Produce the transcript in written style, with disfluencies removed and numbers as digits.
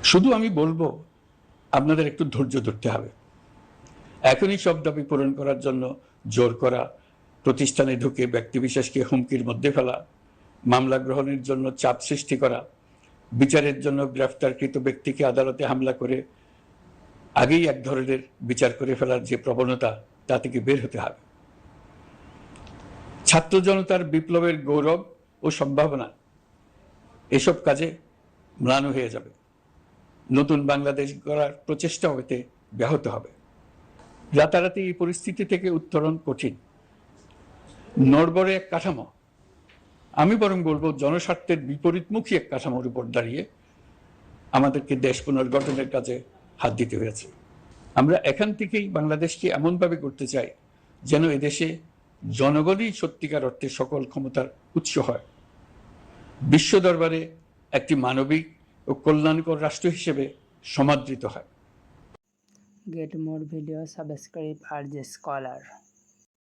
শুধু আমি বলবো আপনাদের একটু ধৈর্য ধরতে হবে। এখনই সব দাবি পূরণ করার জন্য জোর করা, প্রতিষ্ঠানে ঢুকে ব্যক্তিবিশেষকে হুমকির মধ্যে ফেলা, মামলা গ্রহণের জন্য চাপ সৃষ্টি করা, বিচারের জন্য গ্রেফতারকৃত ব্যক্তিকে আদালতে হামলা করে আগেই এক ধরনের বিচার করে ফেলার যে প্রবণতা, তা থেকে বের হতে হবে। ছাত্র জনতার বিপ্লবের গৌরব ও সম্ভাবনা এসব কাজে ম্লান হয়ে যাবে। নতুন বাংলাদেশ গড়ার প্রচেষ্টা হতে ব্যাহত হবে। রাতারাতি এই পরিস্থিতি থেকে উত্তরণ কঠিন। নড়বড়ে এক কাঠামো, আমি বরং বলবো জনস্বার্থের বিপরীতমুখী এক কাঠামোর উপর দাঁড়িয়ে আমাদেরকে দেশ পুনর্গঠনের কাজে হাত দিতে হয়েছে। আমরা এখান থেকেই বাংলাদেশকে এমনভাবে করতে চাই যেন এদেশে জনগণই সত্যিকার অর্থে সকল ক্ষমতার উৎস হয়, বিশ্ব দরবারে একটি মানবিক ও কল্যাণকর রাষ্ট্র হিসেবে সমাদৃত হয়। Get more videos, subscribe RJ Scholar.